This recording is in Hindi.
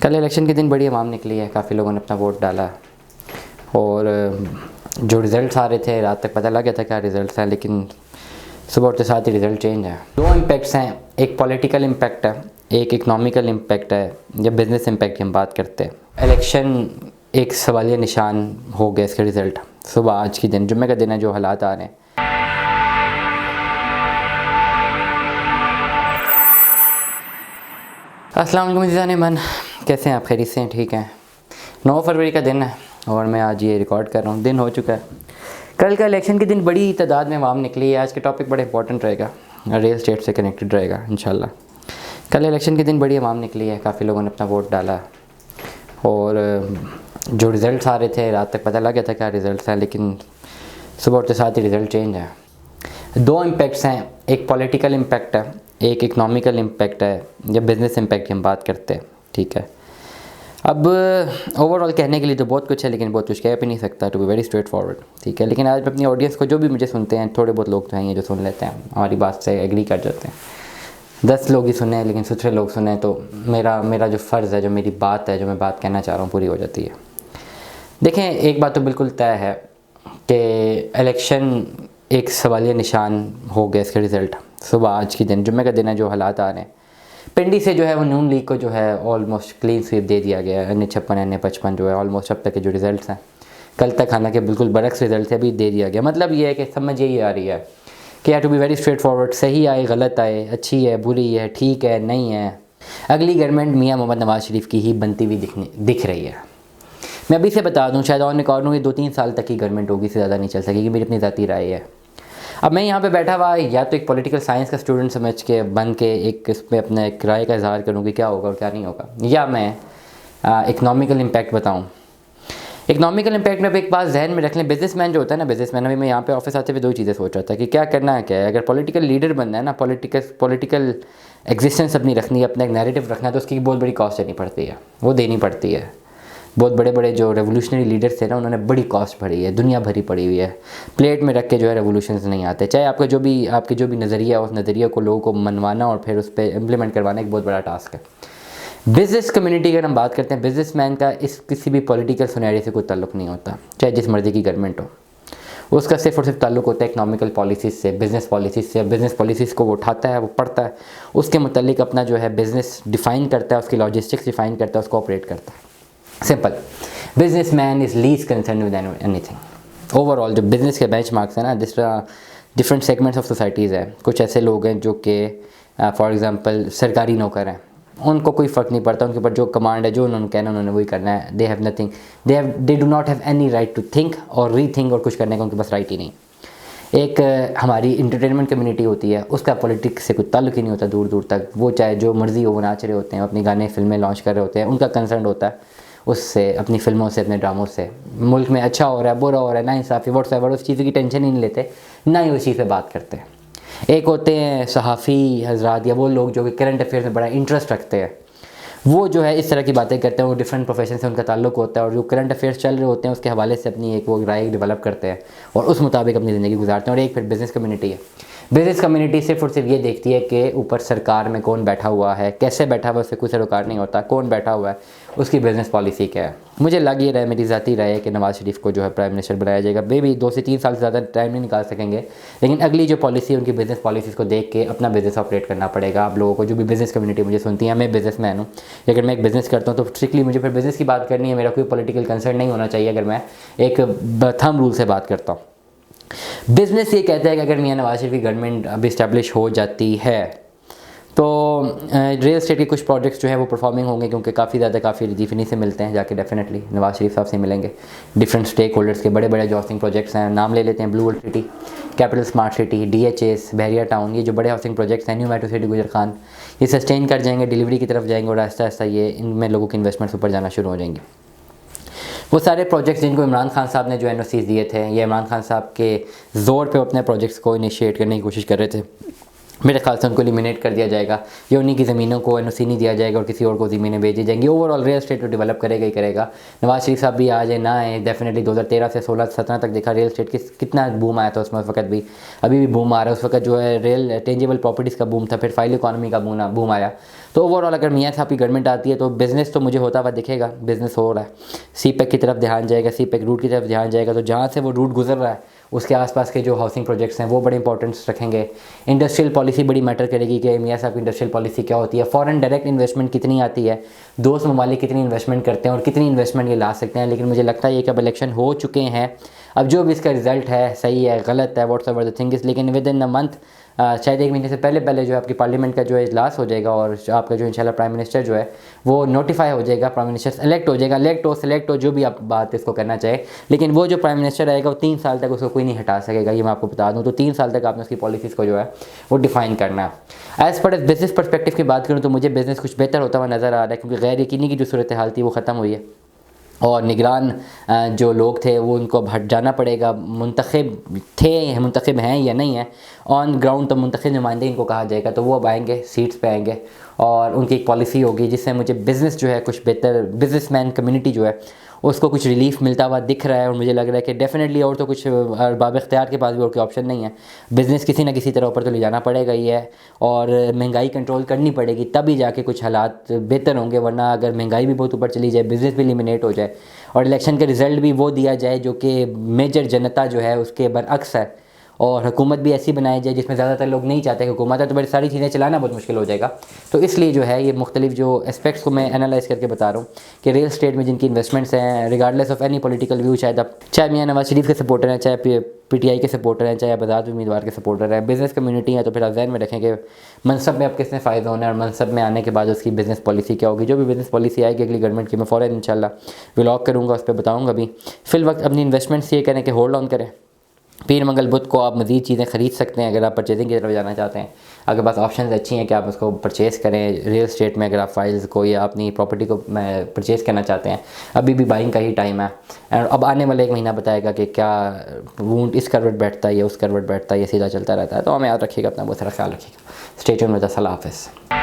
कल इलेक्शन के दिन बड़ी आवाम निकली है, काफ़ी लोगों ने अपना वोट डाला और जो रिज़ल्ट्स आ रहे थे रात तक पता लग गया था क्या रिज़ल्ट्स हैं, लेकिन सुबह उठते साथ ही रिज़ल्ट चेंज है। दो इम्पैक्ट्स हैं, एक पॉलिटिकल इम्पैक्ट है, एक इकनॉमिकल इम्पैक्ट है। जब बिज़नेस इम्पैक्ट की हम बात करते हैं, इलेक्शन एक सवालिया निशान हो गया इसका रिज़ल्ट। सुबह आज के दिन जुम्मे का दिन है, जो हालात आ रहे हैं, अस्सलाम वालेकुम अज़ीज़ान मन, कैसे हैं आप? खैरियत से हैं? ठीक हैं। 9 फरवरी का दिन है और मैं आज ये रिकॉर्ड कर रहा हूँ, दिन हो चुका है। कल का इलेक्शन के दिन बड़ी तादाद में आवाम निकली है। आज का टॉपिक बड़ा इंपॉर्टेंट रहेगा, रियल स्टेट से कनेक्टेड रहेगा इंशाल्लाह। कल इलेक्शन के दिन बड़ी आवाम निकली है, काफ़ी लोगों ने अपना वोट डाला और जो रिज़ल्ट्स आ रहे थे रात तक पता लग गया था क्या रिज़ल्ट्स हैं, लेकिन सुबह उठते साथ ही रिज़ल्ट चेंज है। दो इम्पैक्ट्स हैं, एक पॉलिटिकल इम्पैक्ट है, एक इकनॉमिकल इम्पैक्ट है। जब बिज़नेस इम्पैक्ट की हम बात करते हैं, ठीक है। अब ओवरऑल कहने के लिए तो बहुत कुछ है, लेकिन बहुत कुछ कह भी नहीं सकता, to be very straightforward, ठीक है। लेकिन आज मैं अपनी ऑडियंस को, जो भी मुझे सुनते हैं, थोड़े बहुत लोग तो हैं ये जो सुन लेते हैं, हमारी बात से एग्री कर जाते हैं। 10 लोग ही सुने लेकिन 17 लोग सुने तो मेरा जो फ़र्ज़ है, जो मेरी बात है, जो मैं बात कहना चाह रहा हूँ, पूरी हो जाती है। देखें, एक बात तो बिल्कुल तय है कि इलेक्शन एक सवालिया निशान हो गया इसका रिज़ल्ट। सुबह आज के दिन जुम्मे का दिन है, जो हालात आ रहे हैं, पिंडी से जो है वो नून लीग को जो है ऑलमोस्ट क्लीन स्वीप दे दिया गया है। N56 N55 जो है ऑलमोस्ट अब तक के जो रिज़ल्ट्स हैं, कल तक हालांकि बिल्कुल बरक्स रिज़ल्ट थे, अभी दे दिया गया। मतलब ये है कि समझ यही आ रही है कि to be very straightforward, सही आए गलत आए, अच्छी है बुरी है, ठीक है नहीं है, अगली गवर्नमेंट मियाँ मोहम्मद नवाज़ शरीफ की ही बनती हुई दिख रही है। मैं अभी से बता दूँ, शायद ऑन रिकॉर्ड हूँ, ये 2-3 साल तक की गवर्नमेंट होगी, इससे ज़्यादा नहीं चल सकेगी, मेरी अपनी ज़ाती राय है। अब मैं यहाँ पे बैठा हुआ या तो एक पॉलिटिकल साइंस का स्टूडेंट समझ के बन के एक इस पर अपने एक राय का इजहार करूँ कि क्या होगा और क्या नहीं होगा, या मैं इकनॉमिकल इम्पैक्ट बताऊँ। इकनॉमिकल इम्पैक्ट में अब एक बात जहन में रख लें, बिजनेसमैन जो होता है ना, बिजनेसमैन, अभी मैं यहाँ पे ऑफिस आते हुए 2 चीज़ें सोच रहा था कि क्या करना है, क्या है। अगर पॉलिटिकल लीडर बनना है ना, पॉलिटिकल एग्जिस्टेंस अपनी रखनी है, अपना एक नैरेटिव रखना है, तो उसकी बहुत बड़ी कॉस्ट देनी पड़ती है, वो देनी पड़ती है। बहुत बड़े बड़े जो रेवोल्यूशनरी लीडर्स थे ना, उन्होंने बड़ी कॉस्ट भरी है, दुनिया भरी पड़ी हुई है। प्लेट में रख के जो है रेवोल्यूशंस नहीं आते। चाहे आपके जो भी नज़रिया है, उस नज़रिया को लोगों को मनवाना और फिर उस पर इम्प्लीमेंट करवाना एक बहुत बड़ा टास्क है। बिज़नेस कम्युनिटी अगर हम बात करते हैं, बिजनेसमैन का इस किसी भी पॉलिटिकल सिनेरियो से कोई ताल्लुक़ नहीं होता, चाहे जिस मर्ज़ी की गवर्नमेंट हो। उसका सिर्फ और सिर्फ ताल्लुक़ होता है इकनॉमिकल पॉलिसीज़ से, बिज़नेस पॉलिसीज़ से। बिज़नेस पॉलिसीज़ को वो उठाता है, वो पढ़ता है, उसके मुतालिक अपना जो है बिज़नेस डिफ़ाइन करता है, उसकी लॉजिस्टिक्स डिफ़ाइन करता है, उसको ऑपरेट करता है। Simple, businessman is least concern with anything. Overall जो बिज़नेस के बेंचमार्क्स हैं ना, जिस तरह डिफरेंट सेगमेंट्स ऑफ सोसाइटीज़ हैं, कुछ ऐसे लोग हैं जो कि फॉर एग्जांपल सरकारी नौकर हैं, उनको कोई फ़र्क नहीं पड़ता, उनके ऊपर जो कमांड है, जो उन्होंने कहना उन्होंने वही करना है। They have nothing, they do not have any right to think और री थिंक, और कुछ करने का उनके पास राइट ही नहीं। एक हमारी इंटरटेनमेंट कम्युनिटी होती है, उसका पॉलिटिक्स से कोई ताल्लुक़ ही नहीं होता दूर दूर तक। वो चाहे जो मर्ज़ी हो, वो नाच रहे होते हैं, अपनी गाने फिल्में लॉन्च कर रहे होते हैं, उनका कंसर्न होता है उससे, अपनी फ़िल्मों से, अपने ड्रामों से। मुल्क में अच्छा हो रहा है, बुरा हो रहा है, नाइंसाफ़ी, व्हाट्सएवर, उस चीज़ की टेंशन ही नहीं लेते, ना ही उस चीज़ पे बात करते हैं। एक होते हैं सहाफ़ी हज़रात या वो लोग जो कि करंट अफेयर्स में बड़ा इंटरेस्ट रखते हैं, वो जो है इस तरह की बातें करते हैं, वो डिफरेंट प्रोफेशन से उनका ताल्लुक़ होता है और जो करंट अफेयर्स चल रहे होते हैं उसके हवाले से अपनी एक वो राय डेवलप करते हैं और उस मुताबिक अपनी ज़िंदगी गुजारते हैं। और एक फिर बिज़नेस कम्युनिटी है। बिज़नेस कम्युनिटी सिर्फ और सिर्फ ये देखती है कि ऊपर सरकार में कौन बैठा हुआ है, कैसे बैठा हुआ है, उससे कोई सरोकार नहीं होता, कौन बैठा हुआ है, उसकी बिज़नेस पॉलिसी क्या है। मुझे लग ये रहा है, मेरी ज़ाती राय है कि नवाज़ शरीफ को जो है प्राइम मिनिस्टर बनाया जाएगा। बेबी 2 से 3 साल से ज़्यादा टाइम नहीं निकाल सकेंगे, लेकिन अगली जो पॉलिसी है उनकी बिज़नेस पॉलिसीज़ को देख के अपना बिज़नेस ऑपरेट करना पड़ेगा। आप लोगों को, जो भी बिज़नेस कम्युनिटी मुझे सुनती है, मैं बिज़नेसमैन हूँ, अगर मैं एक बिज़नेस करता हूँ तो स्ट्रिक्टली मुझे फिर बिज़नेस की बात करनी है, मेरा कोई पॉलिटिकल कंसर्न नहीं होना चाहिए। अगर मैं एक थंब रूल से बात करता हूँ, बिज़नेस ये कहता है कि अगर मियाँ नवाज़ शरीफ की गवर्नमेंट अब इस्टेब्लिश हो जाती है तो रियल एस्टेट के कुछ प्रोजेक्ट्स जो है वो परफॉर्मिंग होंगे, क्योंकि काफ़ी रिलीफ इन्हीं से मिलते हैं, जाके डेफिनेटली नवाज़ शरीफ साहब से मिलेंगे। डिफरेंट स्टेक होल्डर्स के बड़े बड़े जो हाउसिंग प्रोजेक्ट्स हैं, नाम ले लेते हैं, blue world city, capital smart city, DHS, बहरिया टाउन, ये जो बड़े हाउसिंग प्रोजेक्ट्स हैं, न्यू मेट्रो सिटी गुजर खान, ये सस्टेन कर जाएंगे, डिलीवरी की तरफ जाएंगे और आहिस्ता आहिस्ता ये इनमें लोगों की इन्वेस्टमेंट्स ऊपर जाना शुरू हो जाएंगी। वो सारे प्रोजेक्ट्स जिनको इमरान खान साहब ने जो NOCs दिए थे, ये इमरान खान साहब के ज़ोर पे अपने प्रोजेक्ट्स को इनिशिएट करने की कोशिश कर रहे थे, मेरे ख्याल से उनको एलिमिनेट कर दिया जाएगा, या उन्हीं की ज़मीनों को एनओसी नहीं दिया जाएगा और किसी और को ज़मीनें भेजी जाएंगी। ओवरऑल रियल एस्टेट तो डेवलप करेगा ही करेगा। नवाज शरीफ साहब भी आ जाए ना आए, डेफिनेटली 2013 से 16-17 तक देखा रियल एस्टेट कितना बूम आया था उसमें, उस वक्त भी अभी भी बूम आ रहा है। उस वक्त जो है रियल टेंजिबल प्रॉपर्टीज़ का बूम था, फिर फाइल इकॉनमी का बूम आया। तो ओवरऑल अगर मियाँ साहब की गवर्नमेंट आती है तो बिज़नेस तो मुझे होता हुआ दिखेगा, बिज़नेस हो रहा है। सी पैक की तरफ ध्यान जाएगा, सी पैक रूट की तरफ ध्यान जाएगा, तो जहाँ से वो रूट गुजर रहा है उसके आसपास के जो हाउसिंग प्रोजेक्ट्स हैं वो बड़े इंपॉर्टेंस रखेंगे। इंडस्ट्रियल पॉलिसी बड़ी मैटर करेगी कि मियाँ साहब की इंडस्ट्रियल पॉलिसी क्या होती है, फॉरेन डायरेक्ट इन्वेस्टमेंट कितनी आती है, दोस्त ममालिक कितनी इन्वेस्टमेंट करते हैं और कितनी इन्वेस्टमेंट ये ला सकते हैं। लेकिन मुझे लगता है ये कि अब इलेक्शन हो चुके हैं, अब जो भी इसका रिज़ल्ट है सही है गलत है what's ever the thing is, लेकिन विद इन अ मंथ शायद 1 महीने से पहले जो है आपकी पार्लियामेंट का जो है इजलास हो जाएगा और आपका जो इंशाल्लाह प्राइम मिनिस्टर जो है वो नोटिफाई हो जाएगा, प्राइम मिनिस्टर इलेक्ट हो जाएगा, इलेक्ट हो सेलेक्ट हो जो भी आप बात इसको करना चाहे। लेकिन वो जो प्राइम मिनिस्टर आएगा वो 3 साल तक उसको कोई नहीं हटा सकेगा, ये मैं आपको बता दूँ। तो 3 साल तक आपने उसकी पॉलिसीज़ को जो है वो डिफाइन करना है। एज़ पर बिज़नेस परस्पेक्टिव की बात करूँ तो मुझे बिज़नेस कुछ बेहतर होता हुआ नज़र आ रहा है, क्योंकि गैर यकीनी की जो सूरत हाल थी वो ख़त्म हुई है और निगरान जो लोग थे वो उनको अब हट जाना पड़ेगा। मुंतखब हैं या नहीं है ऑन ग्राउंड, तो मुंतखब नुमाइंदे इनको कहा जाएगा, तो वो अब आएंगे सीट्स पे आएंगे और उनकी एक पॉलिसी होगी जिससे मुझे बिज़नेस जो है कुछ बेहतर, बिज़नेसमैन कम्युनिटी जो है उसको कुछ रिलीफ मिलता हुआ दिख रहा है। और मुझे लग रहा है कि डेफिनेटली और तो कुछ बाब इख्तियार के पास भी और कोई ऑप्शन नहीं है, बिज़नेस किसी ना किसी तरह ऊपर तो ले जाना पड़ेगा ही है और महंगाई कंट्रोल करनी पड़ेगी, तभी जाके कुछ हालात बेहतर होंगे। वरना अगर महंगाई भी बहुत ऊपर चली जाए, बिज़नेस भी एलिमिनेट हो जाए और इलेक्शन का रिज़ल्ट भी वो दिया जाए जो कि मेजर जनता जो है उसके बरअक्स है, और हुकूमत भी ऐसी बनाई जाए जिसमें ज़्यादातर लोग नहीं चाहते कि हुकूमत है, तो बड़ी सारी चीज़ें चलाना बहुत मुश्किल हो जाएगा। तो इसलिए जो है ये मुख्तलिफ जो एस्पेक्ट्स को मैं एनालाइज़ करके बता रहा हूँ कि रियल स्टेट में जिनकी इन्वेस्टमेंट्स हैं, regardless of any political view, शायद आप चाहे मियाँ नवाज शरीफ के सपोर्टर हैं, चाहे PTI के सपोर्टर हैं, चाहे आज़ाद उम्मीदवार के सपोर्टर हैं, बिज़नेस कम्युनिटी है, तो फिर आप ज़हन में रखें कि मनसब में अब किसने फ़ायदा होना है और मनसब में आने के बाद उसकी बिज़नेस पॉलिसी क्या होगी। जो भी बिज़नेस पॉलिसी आएगी अगली गवर्नमेंट की, मैं फ़ौरन इंशाल्लाह व्लॉग करूँगा, उस पर बताऊँगा भी। फिल वक्त अपनी इन्वेस्टमेंट्स ये करें कि होल्ड ऑन करें, पीर मंगल बुध को आप मज़ीद चीज़ें ख़रीद सकते हैं अगर आप परचेजिंग की तरफ जाना चाहते हैं। अगर बस ऑप्शन अच्छी हैं कि आप उसको परचेज़ करें रियल स्टेट में, अगर आप फाइल्स को या अपनी प्रॉपर्टी को परचेज़ करना चाहते हैं, अभी भी बाइंग का ही टाइम है। और अब आने वाला 1 महीना बताएगा कि क्या वूंट इस करवट बैठता है या उस करवट बैठता है, ये सीधा चलता रहता है। तो हमें याद रखिएगा, अपना बहुत सारा ख्याल रखिएगा। Stay tuned with us. अल्लाह हाफ़िज़।